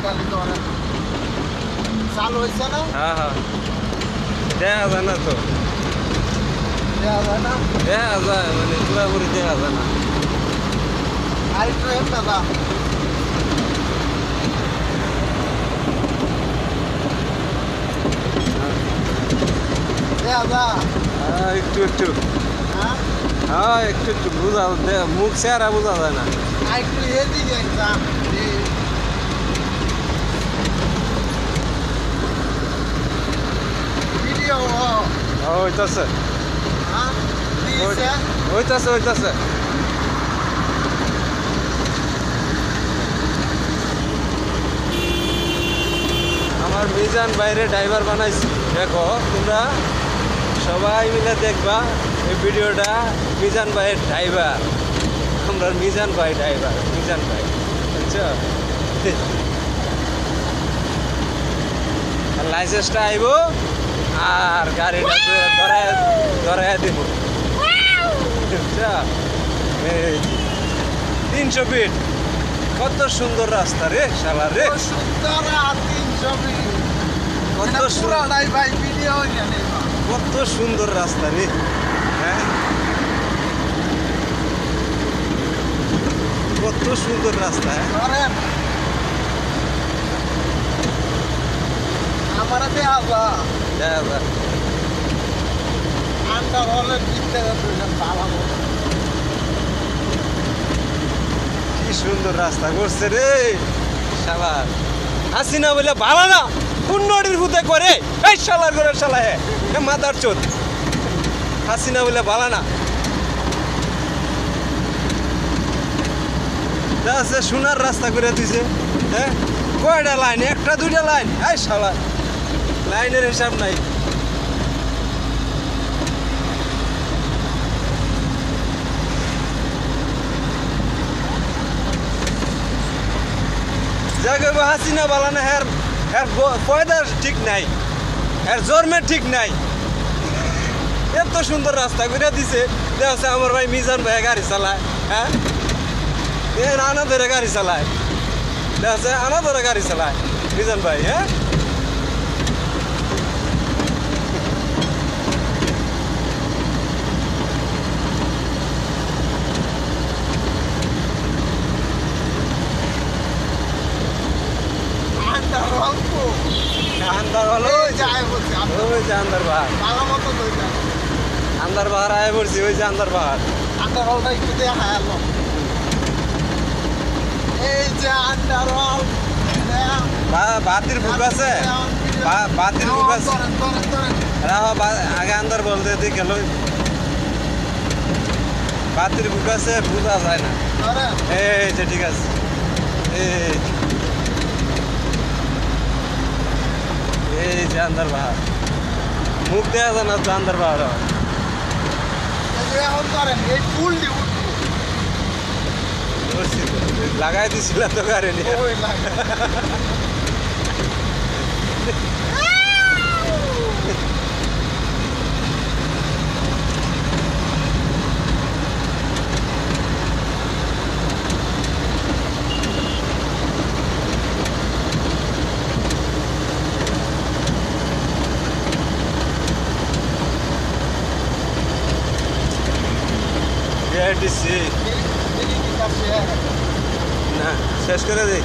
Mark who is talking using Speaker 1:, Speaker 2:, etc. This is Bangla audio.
Speaker 1: খালি ধরেন চালু হয়েছে না?
Speaker 2: হ্যাঁ হ্যাঁ দেখা যায় না তো,
Speaker 1: দেওয়া যায় না?
Speaker 2: দেখা যায় মানে পুরাপুরি দেখা যায় না।
Speaker 1: আর একটু হেঁটে যা। দেওয়া যা।
Speaker 2: হ্যাঁ একটু একটু,
Speaker 1: হ্যাঁ
Speaker 2: হ্যাঁ একটু একটু বোঝা, মুখ চেহারা বোঝা যায় না।
Speaker 1: আর একটু এদিকে যা। ভিডিও
Speaker 2: হইতাছে
Speaker 1: হ্যাঁ দিয়েছে।
Speaker 2: হইতাছে হইতাছে। আমার মিজান বাইরে ড্রাইভার বানাইছি, দেখো তোমরা সবাই মিলে দেখবা এই ভিডিওটা। মিজান ভাইয়ের ড্রাইভার, আমরা মিজান ভাই ড্রাইভার, মিজান ভাই বুঝছো। লাইসেন্সটা আইব আর গাড়িটা ধরায় দিব, বুঝছো। 300 ফিট, কত সুন্দর রাস্তা রে শালা রে,
Speaker 1: সুন্দর আর 300 মিনিট।
Speaker 2: কত
Speaker 1: পুরাটাই ভাই ভিডিও জানে।
Speaker 2: কত সুন্দর রাস্তা রে। হ্যাঁ কত সুন্দর রাস্তা।
Speaker 1: ধরেন আমার দেওয়া যা। আন্ডার হলে দিতে ভালো মতো।
Speaker 2: কি সুন্দর রাস্তা করছে রে শালা। হাসিনা বলে ভালো না, কোন নদীর হুদে করে এই শালার করে শালা হে মাদার চোদ। হাসিনা বলে ভালো না, সে সোনার রাস্তা করে দিছে। হ্যাঁ কয়টা লাইন, একটা দুইটা লাইন, এই শালা লাইনের হিসাব নাই। জায়গা হাসিনা বালানা হ্যার হ্যার পয়দার ঠিক নাই, হ্যার জন্মের ঠিক নাই। এত সুন্দর রাস্তা করে দিছে, দেখছে আমার ভাই মিজান ভাই গাড়ি চালায়। হ্যাঁ আনা ধরে গাড়ি চালায়, দেখছে আনা ধরে গাড়ি চালায় মিজান ভাই। হ্যাঁ
Speaker 1: আন্ডার অল্প
Speaker 2: আন্দার ভালো
Speaker 1: যায় বলছে।
Speaker 2: ওই যে আন্দার পাহাড়,
Speaker 1: ভালো মতো দইটা
Speaker 2: আন্দার পাহাড় আয় পড়ছি, ওই যে আন্দার পাহাড়।
Speaker 1: আন্ডার হলটা একটু দেখা গেল। এই যে আন্ডার হল
Speaker 2: বাতির বুক আছে, বাতির বুক আছে। আগে আন্দার বলতে দিক গেল, বাতির বুক আছে, বোঝা যায় না। এই যে ঠিক আছে, এই যে আন্দার পাহাড়, মুখ দেওয়া যায় না তো আন্দার পাহাড়।
Speaker 1: এখন করেন এই ফুল দিয়ে
Speaker 2: লাগাই দিছিল তো গাড়ি নিয়ে। না শেষ করে দিই।